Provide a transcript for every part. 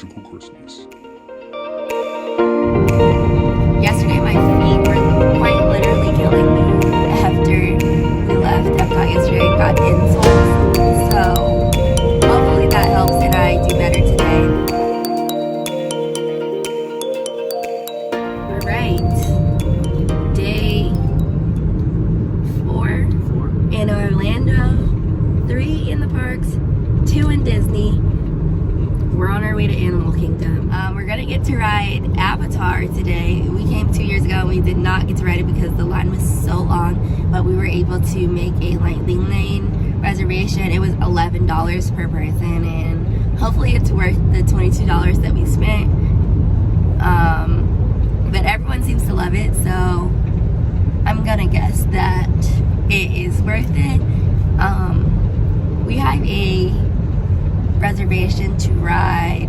magical Christmas. Yesterday my feet were quite literally killing me after we left Epcot yesterday and got insoles. So hopefully that helps and I do better today. Alright. Day 4 in Orlando, 3 in the parks, 2 in Disney. We're on our way to Animal Kingdom. We're gonna get to ride Avatar today. We came 2 years ago and we did not get to ride it because the line was so long, but we were able to make a lightning lane reservation. It was $11 per person and hopefully it's worth the $22 that we spent. But everyone seems to love it, so I'm gonna guess that it is worth it. We have a reservation to ride,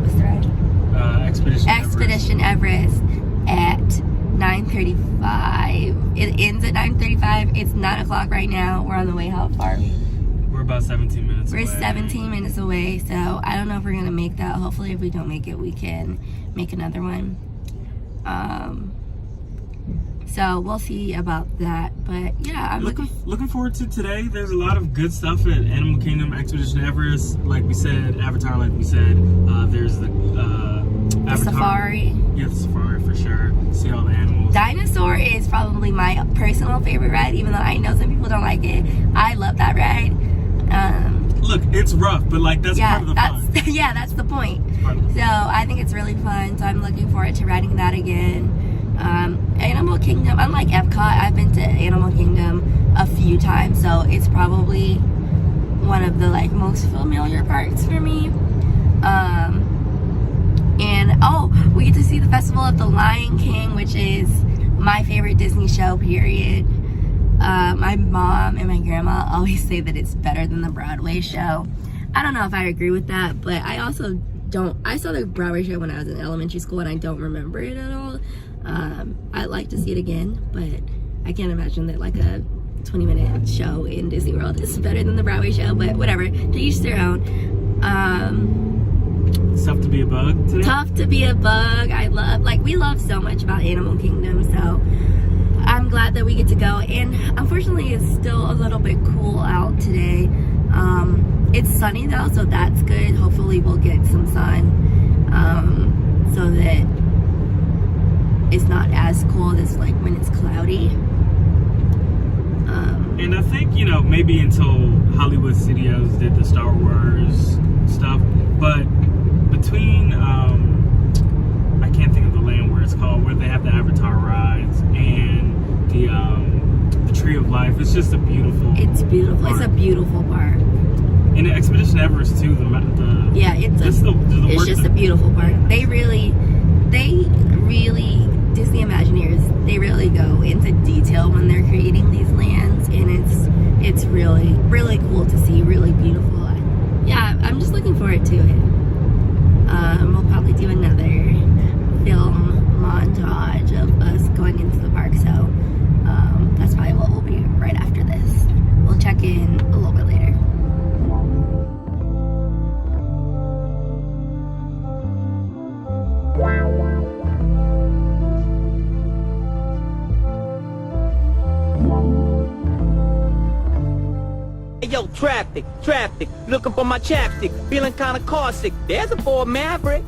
what's the ride? Expedition Everest at 9:35. It ends at 9:35. It's 9 o'clock right now. We're on the way. How far are we? We're about 17 minutes away. We're 17 minutes away, so I don't know if we're gonna make that. Hopefully if we don't make it, we can make another one. So we'll see about that, but yeah, I'm looking forward to today. There's a lot of good stuff at Animal Kingdom, Expedition Everest, like we said, Avatar, like we said. There's the Avatar. Safari. Yeah, the safari for sure. See all the animals. Dinosaur is probably my personal favorite ride, even though I know some people don't like it. I love that ride. Look, it's rough, but like that's part of the fun. Yeah, that's the point. So I think it's really fun. So I'm looking forward to riding that again. Animal Kingdom, unlike Epcot, I've been to Animal Kingdom a few times, so it's probably one of the like most familiar parks for me. And oh, we get to see the Festival of the Lion King, which is my favorite Disney show, period. My mom and my grandma always say that it's better than the Broadway show. I don't know if I agree with that, but I also don't. I saw the Broadway show when I was in elementary school and I don't remember it at all. I'd like to see it again, but I can't imagine that like a 20-minute show in Disney World is better than the Broadway show, but whatever, to each their own. It's tough to be a bug today. Tough to be a bug. We love so much about Animal Kingdom, so I'm glad that we get to go. And unfortunately it's still a little bit cool out today. It's sunny though, so that's good. Hopefully we'll get some sun, so that it's not as cold as like when it's cloudy. And I think, you know, maybe until Hollywood Studios did the Star Wars stuff, but between I can't think of the land where it's called, where they have the Avatar rides and the Tree of Life, it's just a beautiful. It's beautiful. Park. It's a beautiful park. And the Expedition Everest too. It's just a beautiful park. They really, Disney Imagineers, they really go into detail when they're creating these lands, and it's really, really cool to see, really beautiful. Yeah, I'm just looking forward to it. We'll probably do another film montage of us going into the park, so that's probably what will be right after this. We'll check in a little bit later. Yo, traffic, looking for my chapstick, feeling kinda caustic. There's a boy Maverick.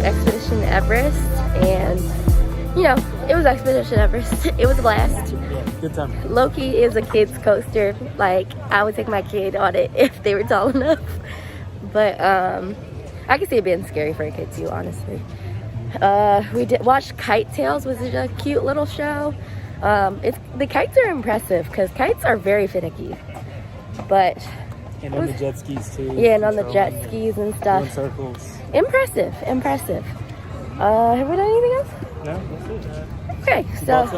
Expedition Everest, and you know, it was Expedition Everest. It was a blast. Yeah, good time. Loki is a kid's coaster. Like, I would take my kid on it if they were tall enough. But I could see it being scary for a kid too, honestly. We did watch Kite Tales, which is a cute little show. The kites are impressive because kites are very finicky. But And on the jet skis too. yeah, and on the jet skis and stuff. Doing circles. Impressive. Have we done anything else? No, that's it. Okay, so.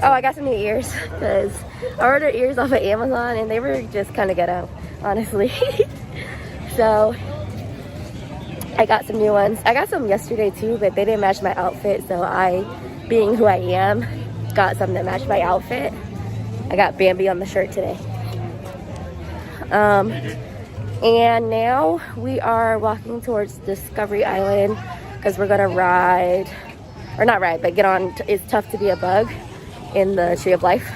Oh, I got some new ears because I ordered ears off of Amazon and they were just kind of ghetto, honestly. So I got some new ones. I got some yesterday too, but they didn't match my outfit. So I, being who I am, got some that matched my outfit. I got Bambi on the shirt today. And now we are walking towards Discovery Island because we're gonna ride, or not ride, but get on It's Tough to Be a Bug in the Tree of Life.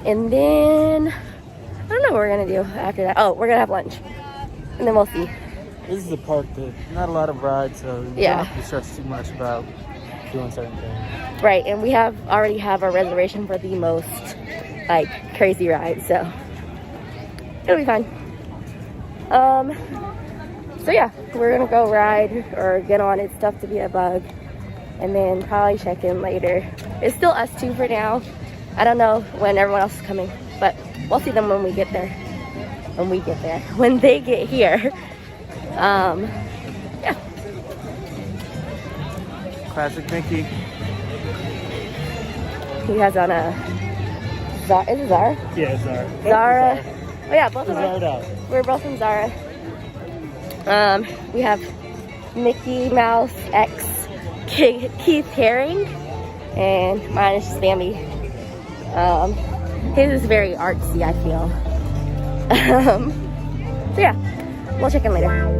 And then I don't know what we're gonna do after that. Oh, we're gonna have lunch and then we'll see. This is a park that not a lot of rides, so you Yeah. don't have to stress too much about doing certain things. Right, and we already have a reservation for the most like crazy ride, so it'll be fun. So yeah, we're gonna go ride or get on It's Tough to Be a Bug, and then probably check in later. It's still us two for now. I don't know when everyone else is coming, but we'll see them when we get there. When they get here. Yeah. Classic Mickey. He has on a is it Zara? Yeah, Zara. Zara. Oh yeah, both of us. Zara. We're both in Zara. We have Mickey Mouse X Keith Haring, and mine is just Bambi. His is very artsy, I feel. So yeah, we'll check in later.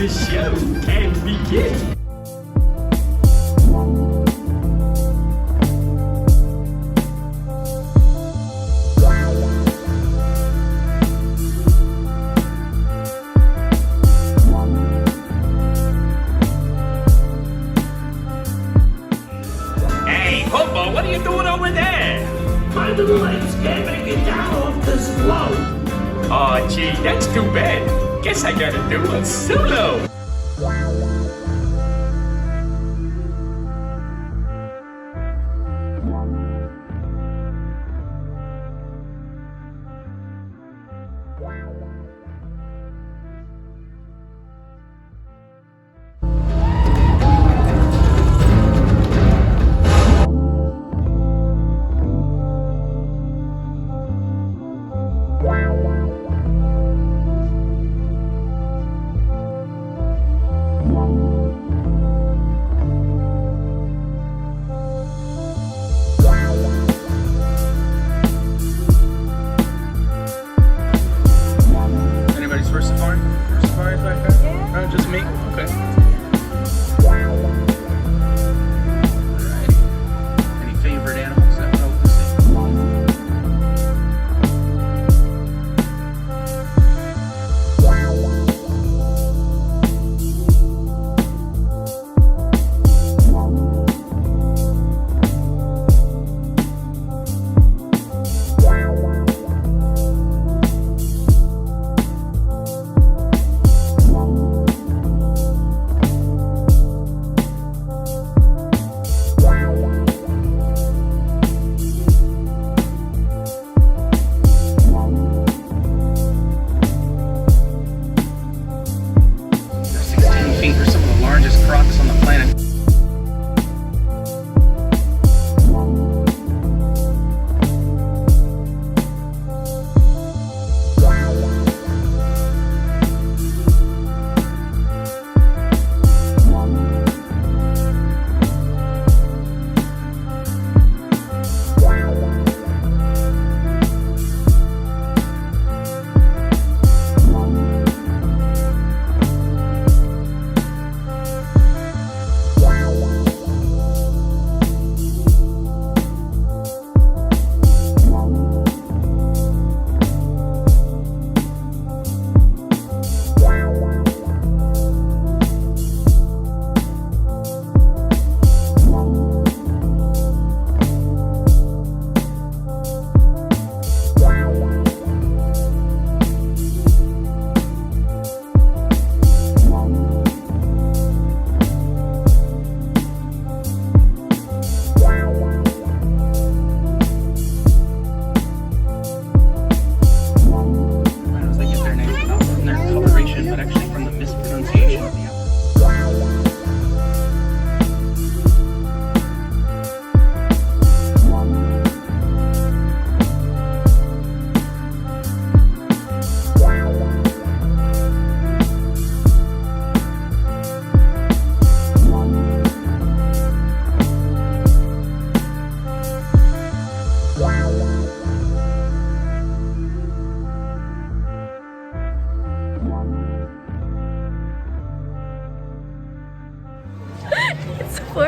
The show can begin. Hey, Hobo, what are you doing over there? My little legs can't make it down off this float. Oh, gee, that's too bad. Guess I gotta do a solo.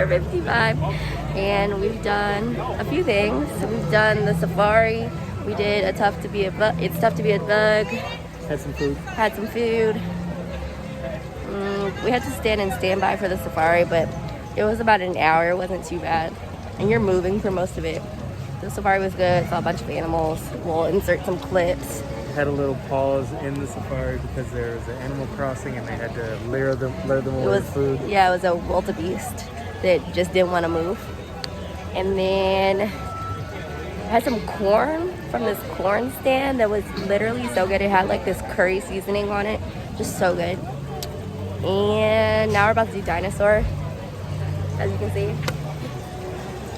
55, and we've done a few things. We've done the safari. We did It's Tough to Be a Bug. Had some food. Had some food. We had to stand in standby for the safari, but it was about an hour. It wasn't too bad. And you're moving for most of it. The safari was good. Saw a bunch of animals. We'll insert some clips. Had a little pause in the safari because there was an animal crossing and they had to lure them away with food. Yeah, it was a wildebeest that just didn't want to move. And then had some corn from this corn stand that was literally so good. It had like this curry seasoning on it, just so good. And now we're about to do dinosaur. As you can see,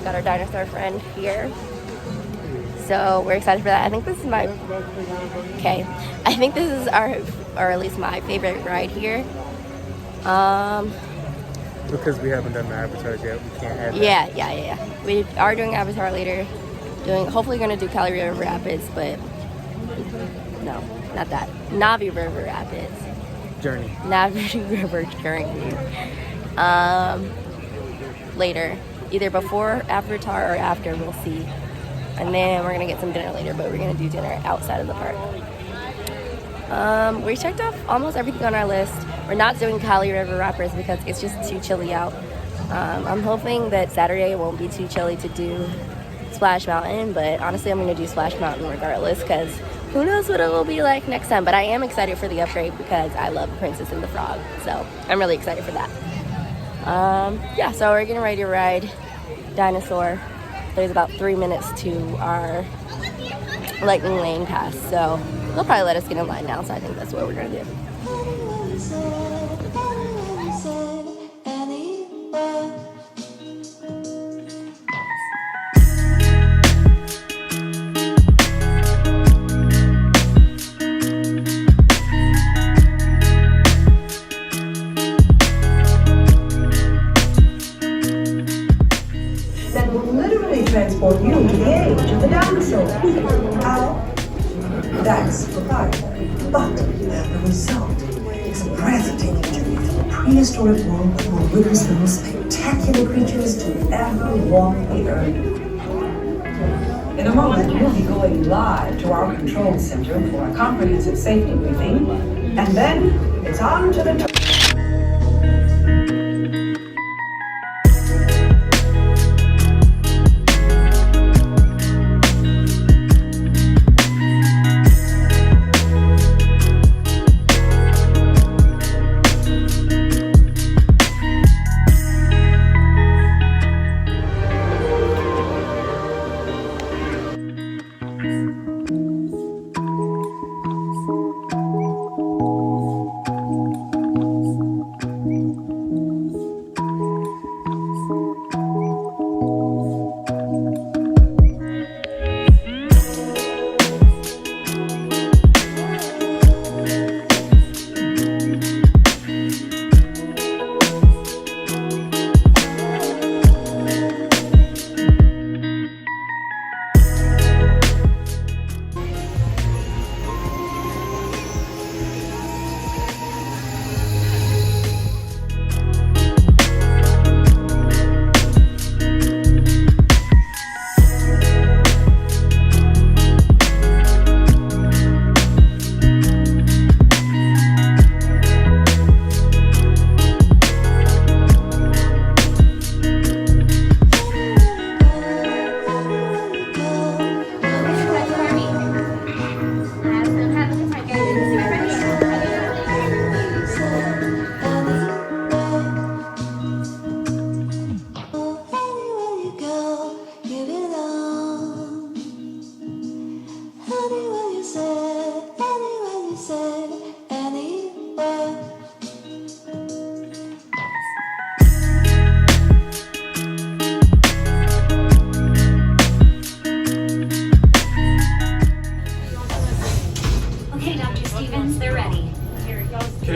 got our dinosaur friend here. So we're excited for that. I think this is I think this is or at least my favorite ride here. Because we haven't done the avatars yet, we can't add that. Yeah. We are doing Avatar later. Hopefully gonna do Cali River Rapids, but no, not that. Navi River Rapids. Journey. Navi River Journey. Later. Either before Avatar or after, we'll see. And then we're gonna get some dinner later, but we're gonna do dinner outside of the park. We checked off almost everything on our list. We're not doing Cali River Rapids because it's just too chilly out. I'm hoping that Saturday won't be too chilly to do Splash Mountain, but honestly I'm gonna do Splash Mountain regardless because who knows what it will be like next time. But I am excited for the upgrade because I love Princess and the Frog, so I'm really excited for that. Yeah, so we're getting ready to ride Dinosaur. There's about 3 minutes to our Lightning Lane pass, so they'll probably let us get in line now, so I think that's what we're gonna do. That will literally transport you to the age of the dinosaurs. How? That's the part. But the result is a breathtaking journey through a prehistoric world that will witness the most spectacular creatures to ever walk the earth. In a moment, we'll be going live to our control center for a comprehensive safety briefing, and then it's on to the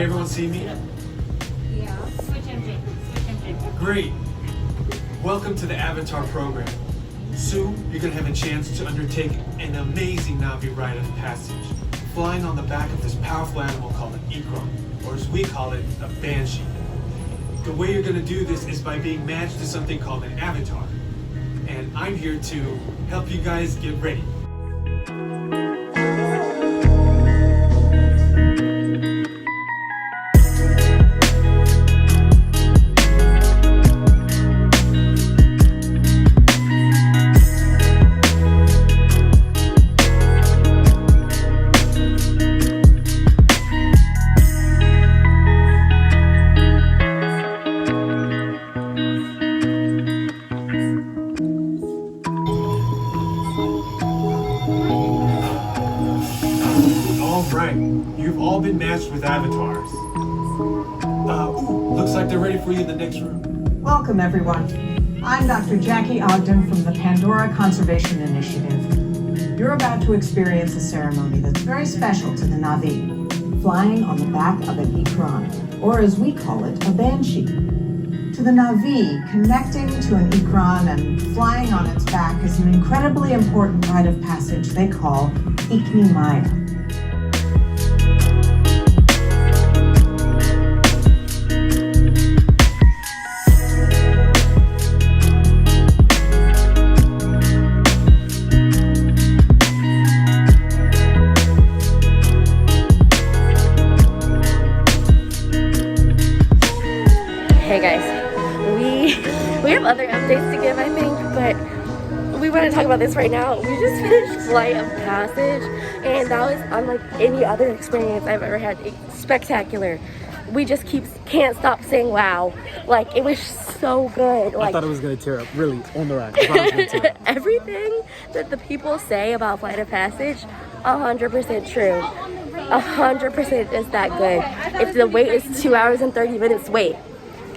Can everyone see me? Yeah. Switch engine. Great. Welcome to the Avatar program. Soon, you're going to have a chance to undertake an amazing Navi rite of passage, flying on the back of this powerful animal called an Ikron, or as we call it, a Banshee. The way you're gonna do this is by being matched to something called an avatar. And I'm here to help you guys get ready. Alright, you've all been matched with avatars. Looks like they're ready for you in the next room. Welcome, everyone. I'm Dr. Jackie Ogden from the Pandora Conservation Initiative. You're about to experience a ceremony that's very special to the Na'vi, flying on the back of an ikran, or as we call it, a banshee. To the Na'vi, connecting to an ikran and flying on its back is an incredibly important rite of passage they call Ikni Maya. Hey guys, we have other updates to give, I think, but we want to talk about this right now. We just finished Flight of Passage, and that was unlike any other experience I've ever had. It's spectacular. We just can't stop saying wow. Like, it was so good. Like, I thought it was gonna tear up, really, on the ride. I thought it was gonna tear up. Everything that the people say about Flight of Passage, 100% true. 100% is that good. If the wait is 2 hours and 30 minutes, wait.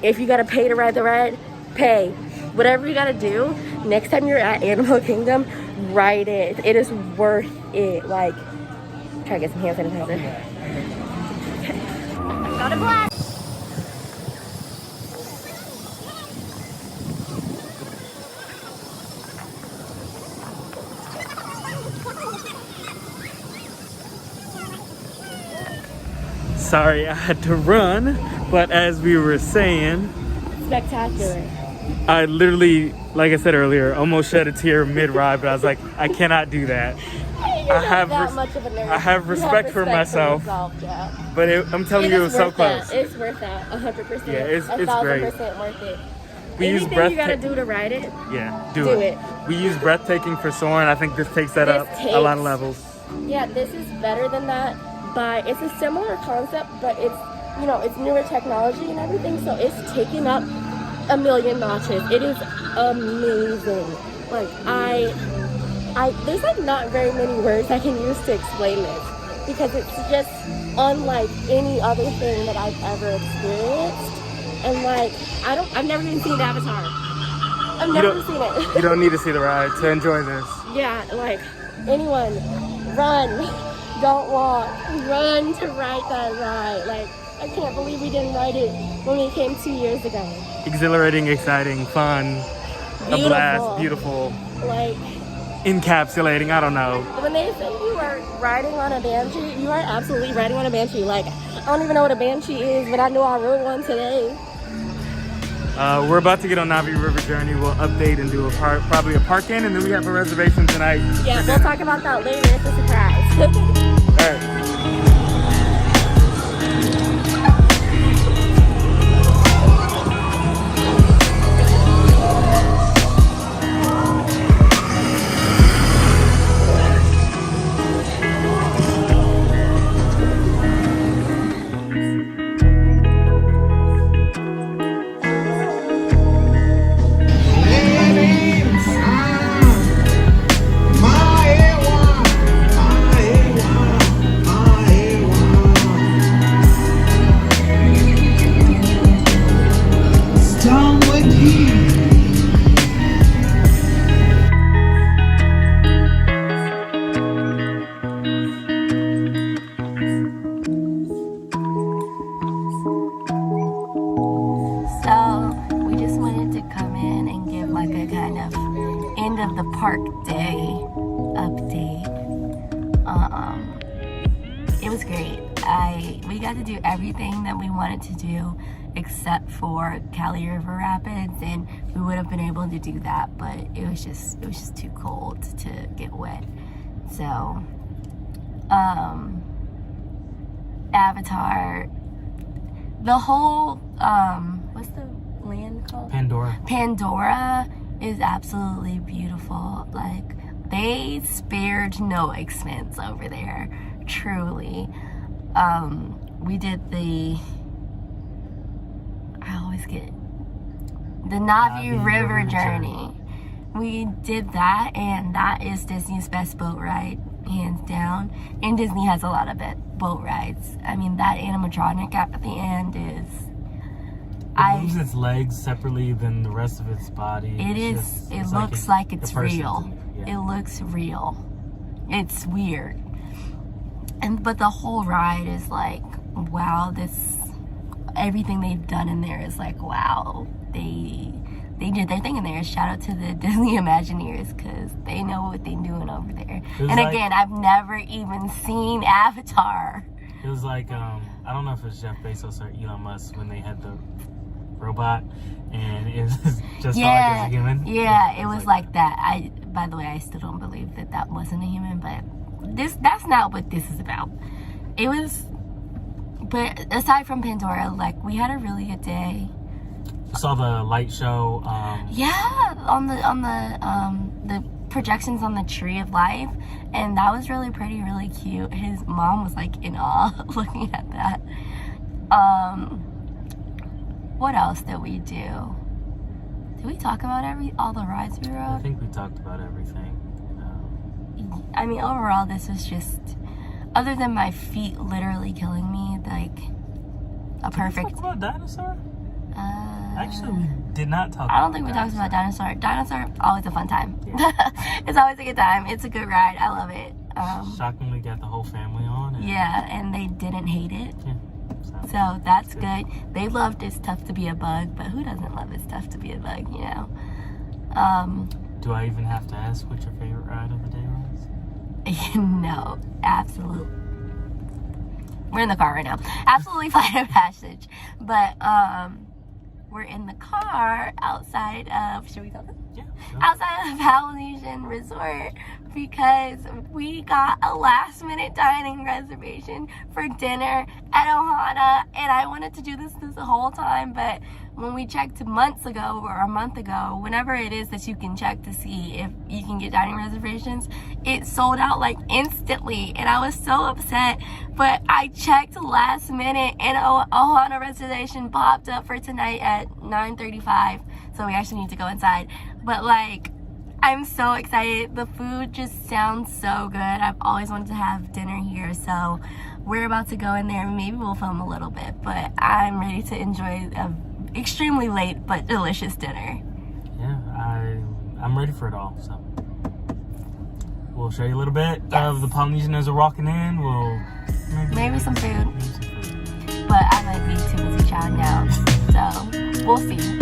If you gotta pay to ride the ride, pay. Whatever you gotta do, next time you're at Animal Kingdom, ride it. It is worth it. Like, try to get some hand sanitizer. Got a black. Sorry, I had to run, but as we were saying, Spectacular. I literally, like I said earlier, almost shed a tear mid-ride, but I was like, I cannot do that. You're not that much of a nerd. I have respect for myself. Yeah. But I'm telling you, it was so close. It's worth that, 100%. Yeah, it's great. 1,000% worth it. We use Anything you gotta breathtaking. do to ride it, Yeah, do it. We use breathtaking for soaring. I think this takes that This up a lot of takes- levels. yeah, this is better than that, but it's a similar concept, but it's, you know, it's newer technology and everything, so it's taking up a million notches. It is amazing. Like, there's like not very many words I can use to explain this, because it's just unlike any other thing that I've ever experienced. And like, I've never even seen Avatar. I've never seen it. You don't need to see the ride to enjoy this. Yeah, like, anyone, run, don't walk, run to ride that ride. Like, I can't believe we didn't ride it when we came 2 years ago. Exhilarating, exciting, fun, a blast, beautiful, Like, encapsulating, I don't know. when they say you are riding on a banshee, you are absolutely riding on a banshee. Like, I don't even know what a banshee is, but I know I rode one today. We're about to get on Na'vi River Journey. We'll update and do probably a park-in, and then we have a reservation tonight. Yeah, we'll talk about that later. It's a surprise. All right. End of the park day update. It was great. We got to do everything that we wanted to do except for Cali River Rapids, and we would have been able to do that, but it was just too cold to get wet. So Avatar, the whole what's the land called? Pandora is absolutely beautiful. Like, they spared no expense over there, truly. We did the Navi River journey. We did that, and that is Disney's best boat ride, hands down. And Disney has a lot of boat rides. I mean, that animatronic at the end is... It moves its legs separately than the rest of its body. It looks like it's real. Yeah. It looks real. It's weird. But the whole ride is like, wow, everything they've done in there is like, wow, they did their thing in there. Shout out to the Disney Imagineers, because they know what they're doing over there. And again, I've never even seen Avatar. It was like, I don't know if it's Jeff Bezos or Elon Musk when they had the robot, and it was just felt like it was a human. Yeah, it was like that. By the way, I still don't believe that wasn't a human, but that's not what this is about. It was, but aside from Pandora, like, we had a really good day. Saw the light show. On the projections on the Tree of Life, and that was really pretty, really cute. His mom was like in awe looking at that. What else did we do? Did we talk about all the rides we rode? I think we talked about everything. I mean, overall, this was just, other than my feet literally killing me, like a perfect. Did we talk about dinosaur? Actually, we did not talk. I don't think we talked about dinosaur. Dinosaur, always a fun time. Yeah. It's always a good time. It's a good ride. I love it. Shockingly, got the whole family on. And they didn't hate it. Yeah. So that's good. They loved It's Tough to Be a Bug, but who doesn't love It's Tough to Be a Bug, you know? Do I even have to ask what your favorite ride of the day was? No, absolutely. We're in the car right now. Absolutely Flight of Passage. But we're in the car outside of, should we tell them? Yeah. Sure. Outside of Polynesian Resort, because we got a last minute dining reservation for dinner at Ohana, and I wanted to do this the whole time, but when we checked months ago or a month ago, whenever it is that you can check to see if you can get dining reservations, it sold out like instantly, and I was so upset. But I checked last minute, and Ohana reservation popped up for tonight at 9:35, so we actually need to go inside. But like, I'm so excited. The food just sounds so good. I've always wanted to have dinner here, so we're about to go in there. Maybe we'll film a little bit, but I'm ready to enjoy a extremely late but delicious dinner. Yeah, I'm ready for it all. So we'll show you a little bit of the Polynesian as we're walking in. We'll maybe some food, but I might be too busy chowing down, so we'll see.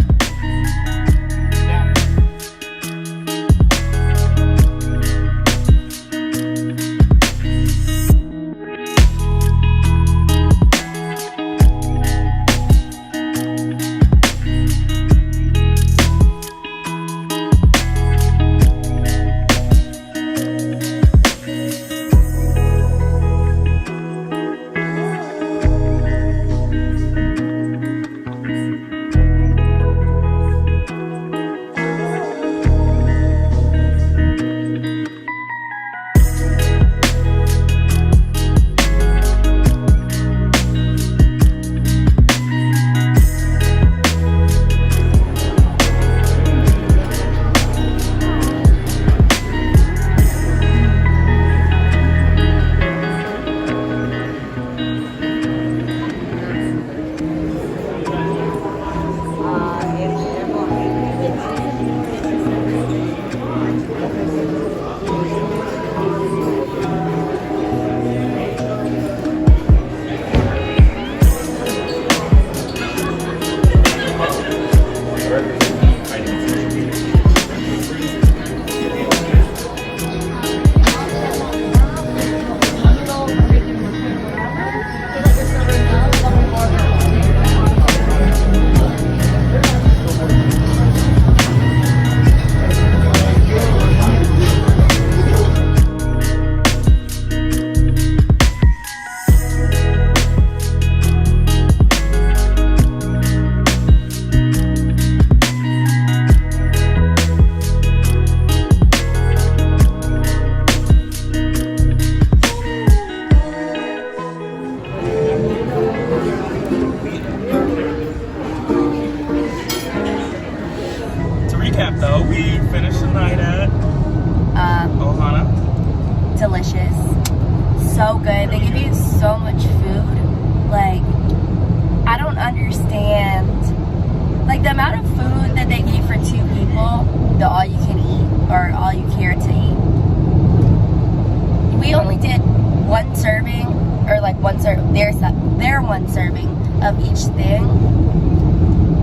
for one serving of each thing.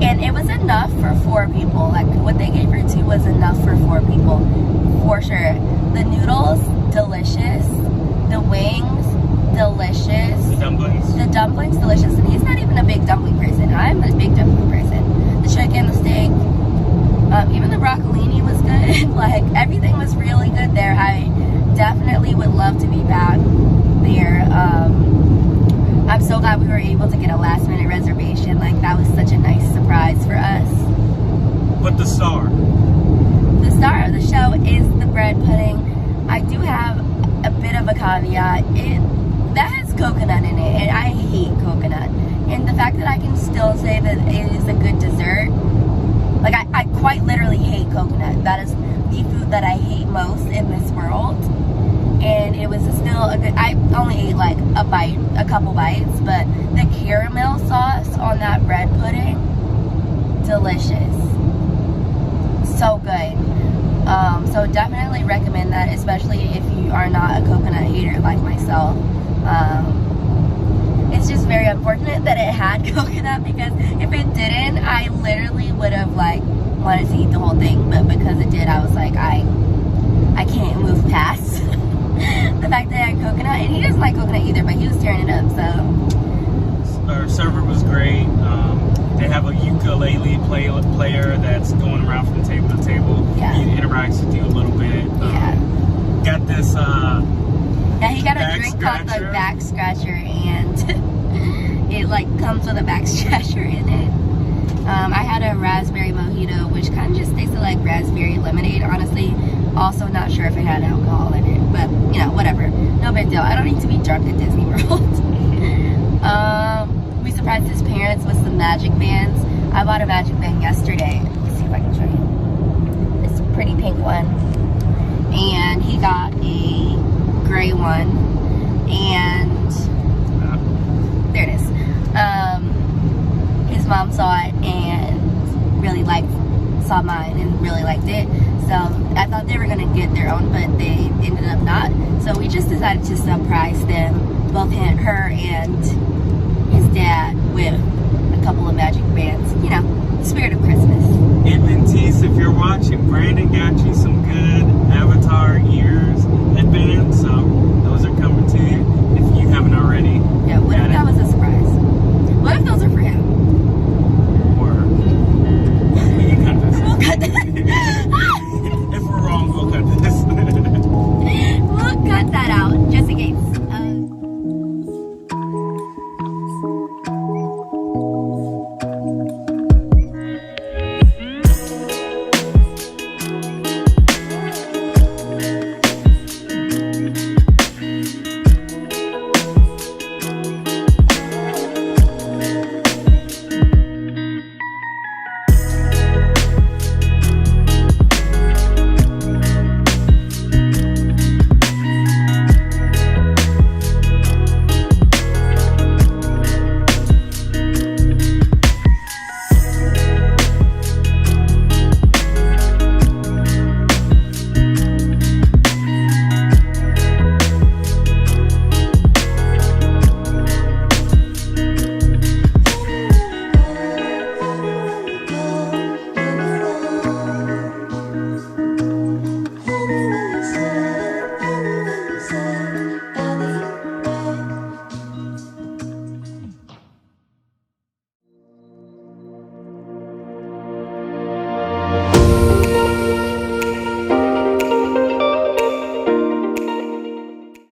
And it was enough for 4 people. Like, what they gave her to was enough for 4 people. For sure. The noodles, delicious. The wings, delicious. The dumplings. The dumplings, delicious. And he's not even a big dumpling person. I'm a big dumpling person. The chicken, the steak, even the broccolini was good. Like, everything was really good there. I definitely would love to be back there. I'm so glad we were able to get a last minute reservation. Like, that was such a nice surprise for us. But the star of the show is the bread pudding. I do have a bit of a caveat. That has coconut in it, and I hate coconut. And the fact that I can still say that it is a good dessert, like, I quite literally hate coconut. That is the food that I hate most in this world. And it was still a good, I only ate like a couple bites, but the caramel sauce on that bread pudding, delicious. So good. So definitely recommend that, especially if you are not a coconut hater like myself. It's just very unfortunate that it had coconut, because if it didn't, I literally would have like wanted to eat the whole thing. But because it did, I was like, I can't move past the fact that it had coconut. And he doesn't like coconut either, but he was tearing it up, so. Our server was great. They have a ukulele player that's going around from table to table. Yeah. He interacts with you a little bit. Yeah. Got this Yeah, he got a back drink called the scratcher. back scratcher, and it like comes with a back scratcher in it. I had a raspberry mojito, which kind of just tasted like raspberry lemonade, honestly. Also not sure if it had alcohol in it, but you know, whatever. No big deal. I don't need to be drunk at Disney World. We surprised his parents with some magic bands. I bought a magic band yesterday. Let's see if I can show you. This pretty pink one. And he got a gray one. And there it is. His mom saw it and really saw mine and really liked it. So I thought they were gonna get their own, but they ended up not. So we just decided to surprise them, both her and his dad, with a couple of magic bands. You know, spirit of Christmas. Hey, Mentees, if you're watching, Brandon got you some